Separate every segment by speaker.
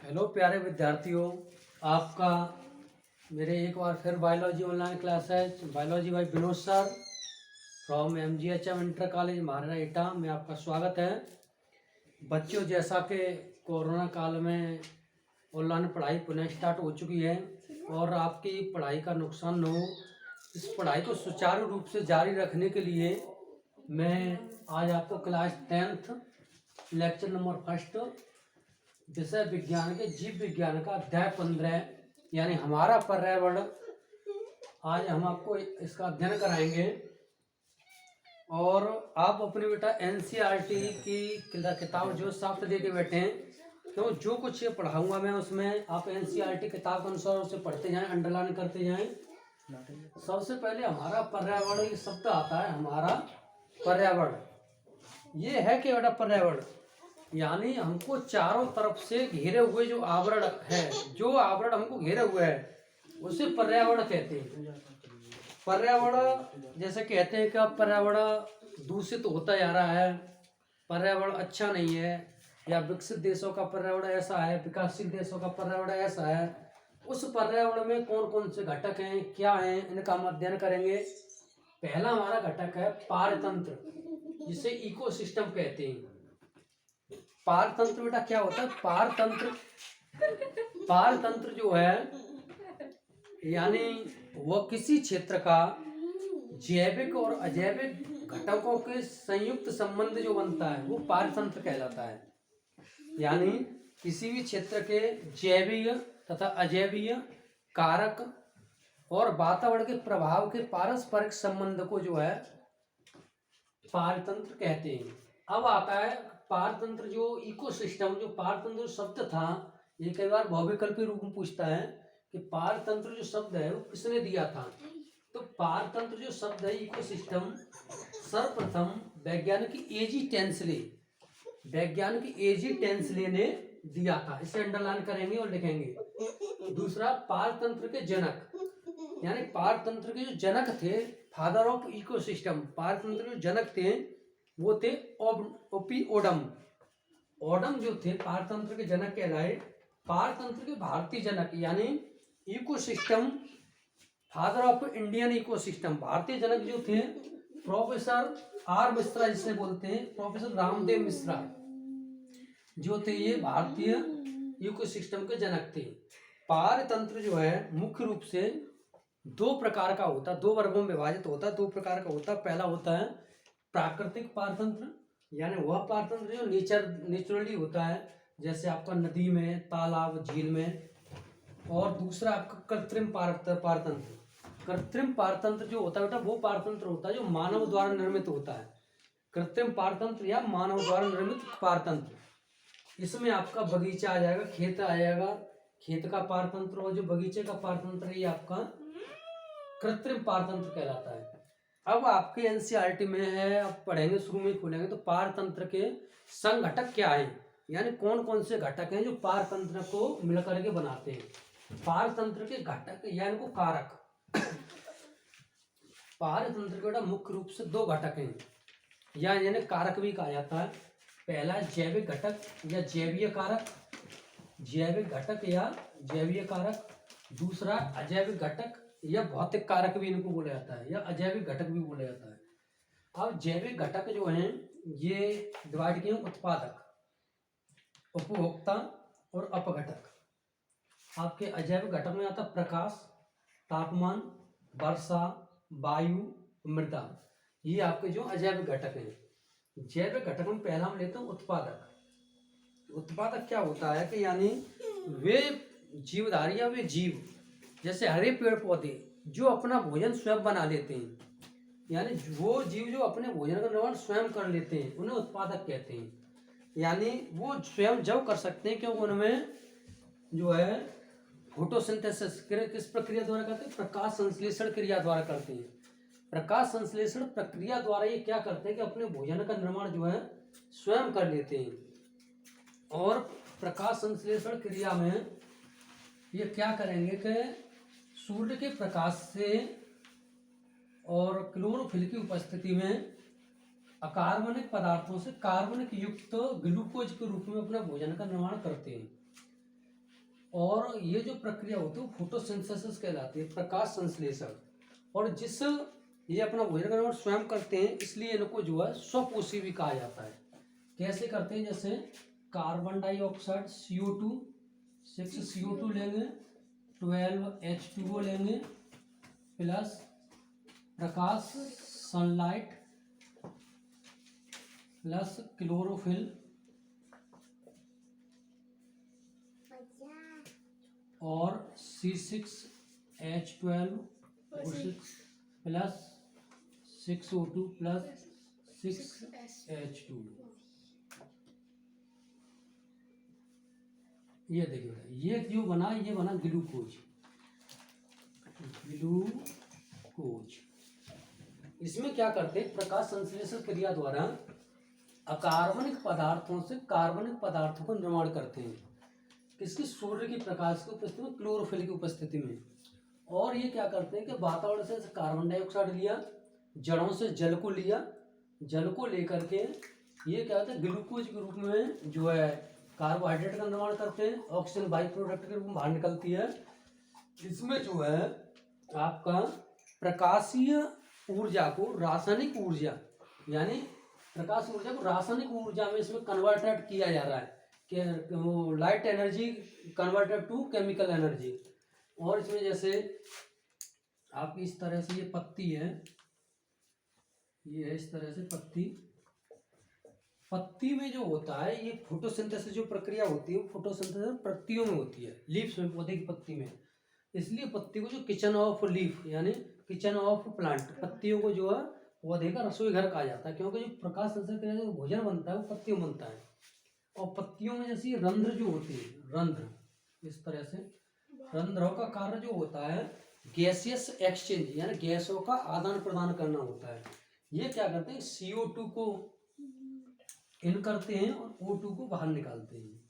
Speaker 1: Hello प्यारे विद्यार्थियों, आपका मेरे एक बार फिर बायोलॉजी ऑनलाइन क्लास है। Biology by Vinod sir from MGHM inter college Maharana एटा में आपका स्वागत है। बच्चों, जैसा कि कोरोना काल में ऑनलाइन पढ़ाई पुनः स्टार्ट हो चुकी है और आपकी पढ़ाई का नुकसान न हो, इस पढ़ाई को सुचारू रूप से जारी रखने के लिए मैं आज आपको क्लास 10th लेक्चर नंबर 1 विषय विज्ञान के जीव विज्ञान का अध्याय 15 यानी हमारा पर्यावरण, आज हम आपको इसका अध्ययन कराएंगे। और आप अपनी बेटा NCERT की किताब जो साथ लेके बैठे हैं, तो जो कुछ ये पढ़ाऊंगा मैं उसमें आप NCERT किताब के अनुसार उसे पढ़ते जाएं, अंडरलाइन करते जाएं। सबसे पहले हमारा पर्यावरण ये शब्द आता है। हमारा पर्यावरण ये है कि बेटा पर्यावरण यानी हमको चारों तरफ से घेरे हुए जो आवरण है, जो आवरण हमको घेरे हुए है उसे पर्यावरण कहते हैं। पर्यावरण जैसे कहते हैं कि अब पर्यावरण दूषित होता जा रहा है, पर्यावरण अच्छा नहीं है, या विकसित देशों का पर्यावरण ऐसा है, विकासशील देशों का पर्यावरण ऐसा है। उस पर्यावरण में कौन कौन से घटक हैं, क्या हैं, इनका हम अध्ययन करेंगे। पहला हमारा घटक है पारतंत्र, जिसे इकोसिस्टम कहते हैं। पारतंत्र बेटा क्या होता है? पारतंत्र जो है यानी वह किसी क्षेत्र का जैविक और अजैविक घटकों के संयुक्त संबंध जो बनता है वो पारतंत्र कहलाता है। यानी किसी भी क्षेत्र के जैविक तथा अजैविक कारक और वातावरण के प्रभाव के पारस्परिक संबंध को जो है पारतंत्र कहते हैं। अब आता है पारतंत्र जो इकोसिस्टम। जो पारतंत्र शब्द था ये कई बार बहुविकल्पी रूप में पूछता है कि पारतंत्र जो शब्द है वो किसने दिया था। तो पारतंत्र जो शब्द है इकोसिस्टम सर्वप्रथम वैज्ञानिक एजी टेंसले ने दिया था। इसे अंडरलाइन करेंगे और लिखेंगे। दूसरा पारतंत्र के जनक, यानी पारतंत्र के जो जनक थे, फादर ऑफ इकोसिस्टम, पारतंत्र जो जनक थे वो थे ओपिओडम। ओडम जो थे पारतंत्र के जनक कहलाए। पारतंत्र के भारतीय जनक यानी ecosystem father of Indian ecosystem, भारतीय जनक जो थे प्रोफेसर R मिश्रा, जिसे बोलते हैं प्रोफेसर रामदेव मिश्रा जो थे, ये भारतीय इकोसिस्टम के जनक थे। पारतंत्र जो है मुख्य रूप से दो प्रकार का होता है, दो वर्गों में विभाजित होता है, दो प्रकार का होता है। पहला होता है प्राकृतिक पारतंत्र, यानी वह पारतंत्र जो नेचुरली होता है, जैसे आपका नदी में, तालाब, झील में। और दूसरा आपका कृत्रिम पारतंत्र। कृत्रिम पारतंत्र जो होता है बेटा वो पारतंत्र होता है जो मानव द्वारा निर्मित होता है। कृत्रिम पारतंत्र या मानव द्वारा निर्मित पारतंत्र, इसमें आपका बगीचा आ जाएगा, खेत आ जाएगा, खेत का पारतंत्र। और जो बगीचे का पारतंत्र है ये आपका कृत्रिम पारतंत्र कहलाता है। अब आपके NCERT में है, आप पढ़ेंगे, शुरू में खोलेंगे तो पारतंत्र के संघटक क्या है, यानी कौन कौन से घटक हैं जो पारतंत्र को मिलकर के बनाते हैं। पारतंत्र के घटक यानी को कारक। पारतंत्र के बेटा मुख्य रूप से दो घटक हैं, या यानी कारक भी कहा जाता है। पहला जैविक घटक या जैवीय कारक, जैविक घटक या जैवीय कारक। दूसरा अजैविक घटक या भौतिक कारक भी इनको बोला जाता है, या अजैविक घटक भी बोला जाता है। अब जैविक घटक जो हैं ये डिवाइड किए उत्पादक, उपभोक्ता और अपघटक। आपके अजैविक घटक में आता प्रकाश, तापमान, वर्षा, वायु, मृदा। ये आपके जो अजैविक घटक हैं। जैविक घटक में पहला हम लेते हैं उत्पादक। उत्पादक क्या होता है कि यानी वे जीवधारी या वे जीव, जैसे हरे पेड़ पौधे जो अपना भोजन स्वयं बना लेते हैं, यानी वो जीव जो अपने भोजन का निर्माण स्वयं कर लेते हैं उन्हें उत्पादक कहते हैं। यानी वो स्वयं जब कर सकते हैं क्योंकि उनमें जो है फोटोसिंथेसिस किस प्रक्रिया द्वारा करते हैं? प्रकाश संश्लेषण क्रिया द्वारा करते हैं। प्रकाश संश्लेषण प्रक्रिया द्वारा ये क्या करते हैं कि अपने भोजन का निर्माण जो है स्वयं कर लेते हैं। और प्रकाश संश्लेषण क्रिया में ये क्या करेंगे कि सूर्य के प्रकाश से और क्लोरोफिल की उपस्थिति में अकार्बनिक पदार्थों से कार्बनिक युक्त ग्लूकोज के रूप में अपना भोजन का निर्माण करते हैं। और ये जो प्रक्रिया होती है वो फोटोसिंथेसिस कहलाती है, प्रकाश संश्लेषण। और जिस ये अपना भोजन का निर्माण स्वयं करते हैं, इसलिए इनको जो है स्वपोषी भी कहा जाता है। कैसे करते हैं? जैसे कार्बन डाइऑक्साइड CO2, 6 CO2 लेंगे, 12 H2O लेंगे, प्लस प्रकाश सनलाइट प्लस क्लोरोफिल और C6H12 plus 6O2 plus 6H2। ये देखिए, ये जो बना, ये बना ग्लूकोज। इसमें क्या करते हैं? प्रकाश संश्लेषण क्रिया द्वारा अकार्बनिक पदार्थों से कार्बनिक पदार्थों का निर्माण करते हैं। किसकी? सूर्य की प्रकाश की उपस्थिति में, क्लोरोफिल की उपस्थिति में। और ये क्या करते हैं कि वातावरण से कार्बन डाइऑक्साइड लिया, जड़ों से जल को लिया, जल को लेकर के ये क्या होता है? ग्लूकोज के रूप में जो है कार्बोहाइड्रेट का निर्माण करते हैं। ऑक्सीजन बाई प्रोडक्ट के रूप में बाहर निकलती है। इसमें जो है आपका प्रकाशीय ऊर्जा को रासायनिक ऊर्जा, यानी प्रकाश ऊर्जा को रासायनिक ऊर्जा में इसमें कन्वर्टेड किया जा रहा है कि वो light energy converted to chemical energy. और इसमें जैसे आप इस तरह से, ये पत्ती है, ये है इस तरह से पत्ती। पत्ती में जो होता है ये फोटोसिंथेसिस जो प्रक्रिया होती है, वो फोटोसिंथेसिस पत्तियों में होती है, लीव्स में, पौधे की पत्ती में। इसलिए पत्ती को जो किचन ऑफ लीफ यानी किचन ऑफ प्लांट, पत्तियों को जो है पौधे का रसोई घर कहा जाता है, क्योंकि जो प्रकाश संश्लेषण क्रिया जो भोजन बनता है वो पत्तियों में बनता है। और पत्तियों में जैसे रंध्र जो होते हैं, रंध्र इस तरह से, रंध्रों का कार्य जो होता है गैसियस एक्सचेंज, यानी गैसों का आदान प्रदान करना होता है। ये क्या करते हैं? CO2 को इन करते हैं और O2 को बाहर निकालते हैं।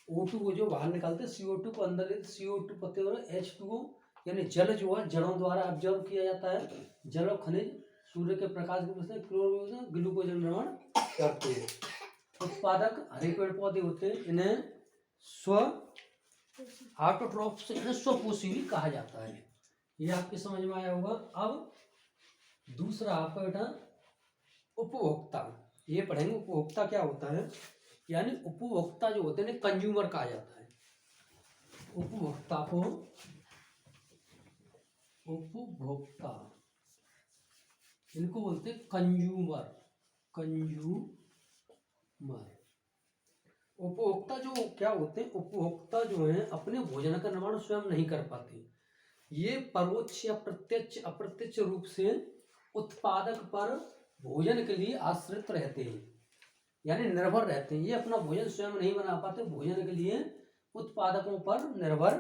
Speaker 1: O2 को जो बाहर निकालते हैं, CO2 को अंदर लेते, CO2 पत्ते और H2O यानी जल जो है जड़ों द्वारा ऑब्जर्व किया जाता है। जल और खनिज सूर्य के प्रकाश के वजह से क्लोरोफिल ग्लूकोज निर्माण करते हैं। उत्पादक हरे पेड़ पौधे होते हैं, इन्हें स्व ऑटोट्रॉफ्स, इन्हें स्वपोषी भी कहा जाता है। ये आपके समझ में आया होगा। अब दूसरा आपका बेटा उपभोक्ता, ये पढ़ेंगे उपभोक्ता क्या होता है। यानी उपभोक्ता जो होते हैं कंज्यूमर कहा जाता है। उपभोक्ता को उपभोक्ता इनको बोलते हैं कंज्यूमर। उपभोक्ता जो क्या होते हैं? उपभोक्ता जो है अपने भोजन का निर्माण स्वयं नहीं कर पाते। ये परोक्ष या प्रत्यक्ष अप्रत्यक्ष रूप से उत्पादक पर भोजन के लिए आश्रित रहते हैं, यानी निर्भर रहते हैं। ये अपना भोजन स्वयं नहीं बना पाते, भोजन के लिए उत्पादकों पर निर्भर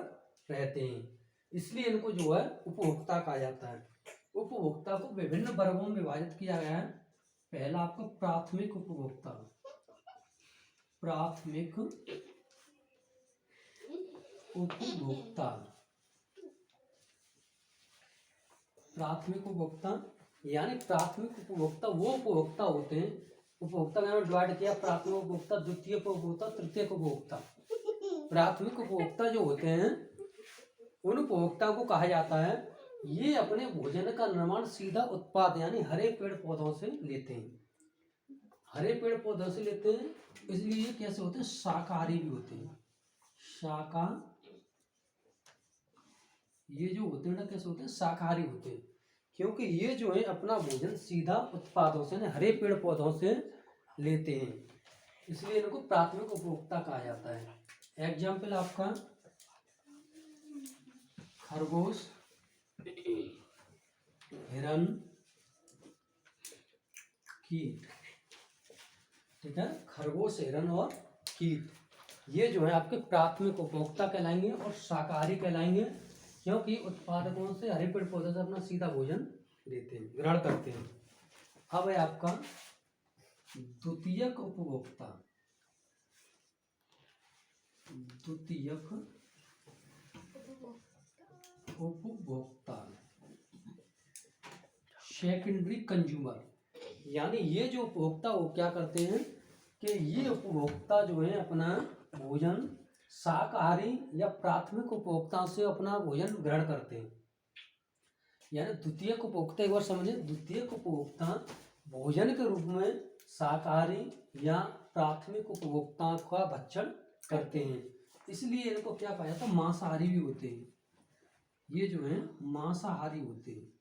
Speaker 1: रहते हैं। इसलिए इनको जो है उपभोक्ता कहा जाता है। उपभोक्ता को विभिन्न वर्गों में विभाजित किया गया है। पहला आपको प्राथमिक उपभोक्ता। प्राथमिक उपभोक्ता, प्राथमिक उपभोक्ता यानी प्राथमिक उपभोक्ता वो उपभोक्ता होते हैं, उपभोक्ता में डिवाइड किया, प्राथमिक उपभोक्ता, द्वितीय उपभोक्ता, तृतीय उपभोक्ता। प्राथमिक उपभोक्ता जो होते हैं उन उपभोक्ता को कहा जाता है, ये अपने भोजन का निर्माण सीधा उत्पाद यानी हरे पेड़ पौधों से लेते हैं। हरे पेड़ पौधों से लेते हैं, इसलिए ये कैसे होते हैं? शाकाहारी भी होते हैं। ये जो होते हैं ना कैसे होते हैं? शाकाहारी होते हैं, क्योंकि ये जो है अपना भोजन सीधा उत्पादों से हरे पेड़ पौधों से लेते हैं, इसलिए इनको प्राथमिक उपभोक्ता कहा जाता है। एग्जाम्पल आपका खरगोश, हिरन, कीट। ठीक है, खरगोश, हिरन और कीट ये जो है आपके प्राथमिक उपभोक्ता कहलाएंगे और शाकाहारी कहलाएंगे, क्योंकि उत्पादकों से हरे पेड़ पौधे से अपना सीधा भोजन लेते हैं, ग्रहण करते हैं। अब है आपका द्वितीयक उपभोक्ता। द्वितीयक उपभोक्ता, सेकेंडरी कंज्यूमर, यानी ये जो उपभोक्ता वो क्या करते हैं कि ये उपभोक्ता जो है अपना भोजन शाकाहारी या प्राथमिक उपभोक्ता से अपना भोजन ग्रहण करते हैं। यानी द्वितीयक उपभोक्ता, एक बार समझे, द्वितीयक उपभोक्ता भोजन के रूप में शाकाहारी या प्राथमिक उपभोक्ता का भक्षण करते हैं, इसलिए इनको क्या कहा जाता है, मांसाहारी भी होते हैं। ये जो है मांसाहारी होते हैं,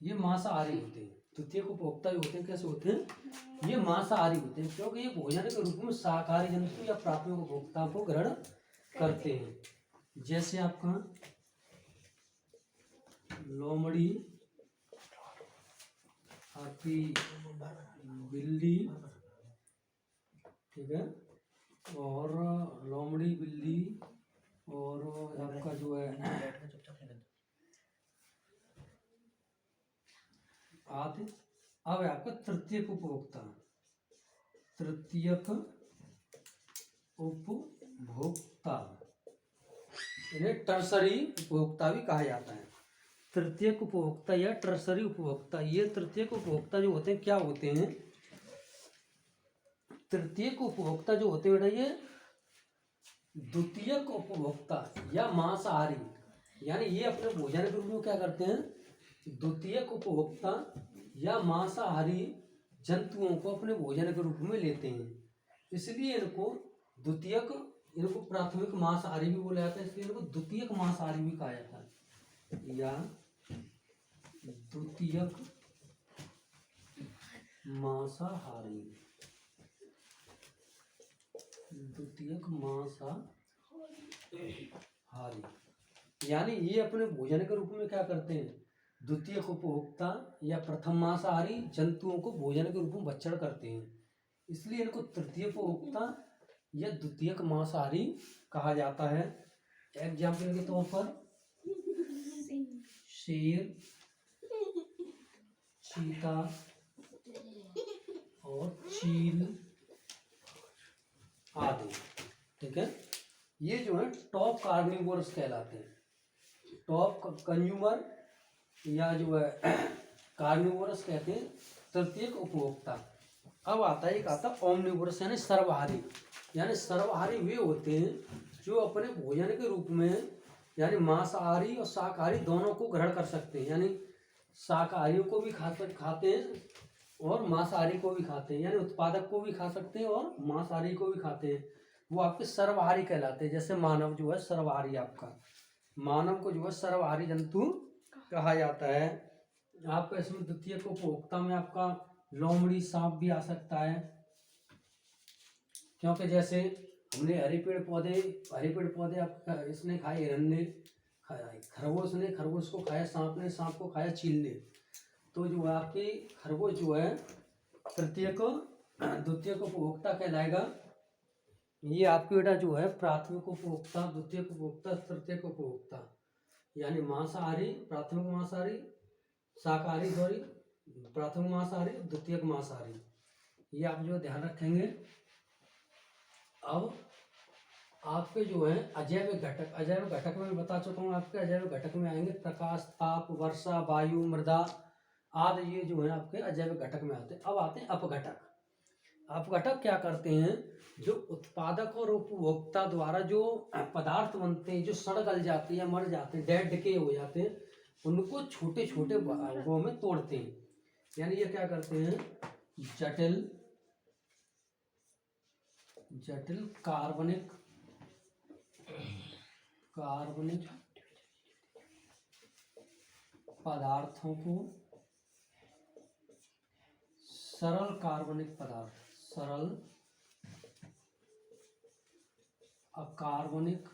Speaker 1: ये मांसाहारी होते हैं। द्वितीयक उपभोक्ता जो होते हैं कैसे होते हैं, ये मांसाहारी होते हैं, क्योंकि ये भोजन के रूप में शाकाहारी जंतु या प्राथमिक उपभोक्ता को ग्रहण करते हैं। जैसे आपका लोमड़ी, आपकी बिल्ली, ठीक है, और लोमड़ी, बिल्ली, और आपका जो है आदि। अब है आपका तृतीयक उपभोक्ता, तृतीयक उपभोक्ता, इन्हें टर्सरी उपभोक्ता भी कहा जाता है। तृतीयक उपभोक्ता या टर्सरी उपभोक्ता, ये तृतीयक उपभोक्ता जो होते हैं क्या होते हैं, तृतीयक उपभोक्ता जो होते हैं बेटा, ये द्वितीयक उपभोक्ता या मांसाहारी, यानी ये अपने भोजन के रूप में क्या करते हैं, द्वितीयक उपभोक्ता या मांसाहारी जंतुओं को अपने भोजन के रूप में लेते हैं, इसलिए इनको द्वितीयक, इनको प्राथमिक मांसाहारी भी बोला जाता है, इसलिए इनको द्वितीयक मांसाहारी भी कहा जाता है, या द्वितीयक मांसाहारी, द्वितीयक मांसाहारी, यानी ये अपने भोजन के रूप में क्या करते हैं, द्वितीयक उपभोक्ता या प्रथम मांसाहारी जंतुओं को भोजन के रूप में भक्षण करते हैं, इसलिए इनको तृतीय उपभोक्ता या द्वितीयक मांसाहारी कहा जाता है। एग्जाम्पल के तौर पर शेर, चीता और चील आदि, ठीक है, ये जो है टॉप कार्निवोरस कहलाते हैं, टॉप कंज्यूमर या जो है कार्निवोरस कहते हैं तृतीयक उपभोक्ता। अब आता है, एक आता ओमनिवोरस यानी सर्वहारी, यानी सर्वहारी वे होते हैं जो अपने भोजन के रूप में यानी मांसाहारी और शाकाहारी दोनों को ग्रहण कर सकते हैं, यानी शाकाहारियों को भी खाते हैं और मांसाहारी को भी खाते हैं, यानी उत्पादक को भी खा सकते हैं और मांसाहारी को भी खाते हैं, वो आपके सर्वहारी कहलाते हैं। जैसे मानव जो है सर्वहारी, आपका मानव को जो है सर्वहारी जंतु कहा जाता है। आपका इसमें द्वितीयक उपभोक्ता में आपका लोमड़ी, सांप भी आ सकता है, क्योंकि जैसे हमने हरे पेड़ पौधे आपका इसने खाए, हिरण ने खाया, खरगोश को खाया, सांप ने सांप को खाया, चील ने, तो जो आपके खरगोश जो है तृतीयक द्वितीयक उपभोक्ता कहलाएगा। ये आपके बेटा जो है प्राथमिक उपभोक्ता, द्वितीयक उपभोक्ता, तृतीयक उपभोक्ता, यानी मांसाहारी, प्राथमिक मांसाहारी, शाकाहारी, सॉरी, प्राथमिक मांसाहारी, द्वितीयक मांसाहारी, ये आप जो ध्यान रखेंगे। अब आपके जो है अजैव घटक में बता चुका हूँ, आपके अजैव घटक में आएंगे प्रकाश, ताप, वर्षा, वायु, मृदा आदि, ये जो है आपके अजैव घटक में आते हैं। अब आते हैं अपघटक। अपघटक क्या करते हैं, जो उत्पादक और उपभोक्ता द्वारा जो पदार्थ बनते हैं, जो सड़ गल जाते हैं या मर जाते हैं, डेड डिके हो जाते हैं, उनको छोटे छोटे भागों में तोड़ते हैं, यानी ये क्या करते हैं, जटिल कार्बनिक पदार्थों को सरल अकार्बनिक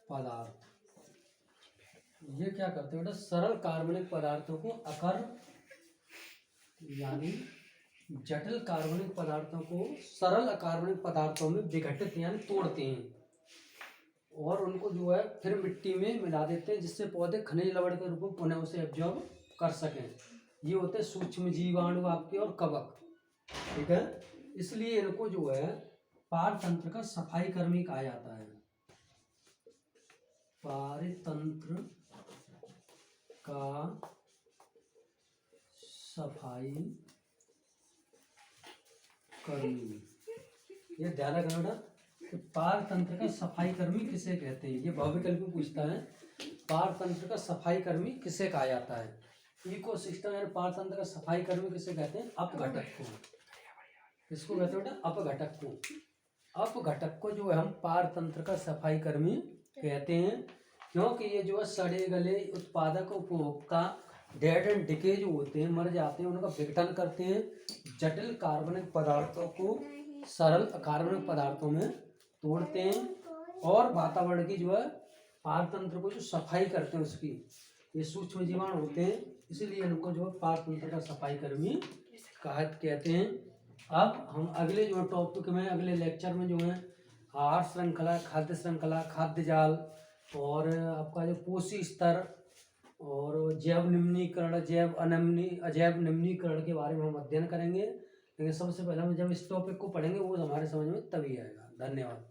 Speaker 1: पदार्थ, ये क्या करते हैं बेटा, सरल कार्बनिक पदार्थों को यानी जटिल कार्बनिक पदार्थों को सरल अकार्बनिक पदार्थों में विघटित यानी तोड़ते हैं, और उनको जो है फिर मिट्टी में मिला देते हैं, जिससे पौधे खनिज लवण के रूप में पुनः उसे एब्जॉर्ब कर सकें। ये होते हैं सूक्ष्म जीवाणु आपके और कवक, ठीक है, इसलिए इनको जो है पारतंत्र का सफाई कर्मी कहा जाता है, पारतंत्र का सफाई कर्मी, ये ध्यान रखना बेटा कि पार तंत्र का सफाई कर्मी किसे कहते हैं। ये बहुविकल्प में पूछता है, पार तंत्र का सफाई कर्मी किसे कहा जाता है। इकोसिस्टम यानी पार तंत्र का सफाई कर्मी किसे कहते हैं, अपघटक को। किसको कहते हैं बेटा, अपघटक को। अपघटक को जो है हम पार तंत्र का सफाई कर्मी कहते हैं, क्योंकि ये जो है सड़े गले उत्पादक उपभोक्ता डेड एंड डिके जो होते हैं, मर जाते हैं, उनका विघटन करते हैं, जटिल कार्बनिक पदार्थों को सरल कार्बनिक पदार्थों में तोड़ते हैं, और वातावरण की जो है पार तंत्र को जो सफाई करते हैं उसकी, ये सूक्ष्म जीवाणु होते हैं, इसलिए इनको जो है पार तंत्र का सफाई कर्मी कहते हैं। अब हम अगले जो टॉपिक में, अगले लेक्चर में जो है आहार श्रृंखला, खाद्य श्रृंखला, खाद्य जाल, और आपका जो पोषी स्तर और जैव निम्नीकरण, अजैव निम्नीकरण के बारे में हम अध्ययन करेंगे। लेकिन सबसे पहले हम जब इस टॉपिक को पढ़ेंगे वो हमारे समझ में तभी आएगा। धन्यवाद।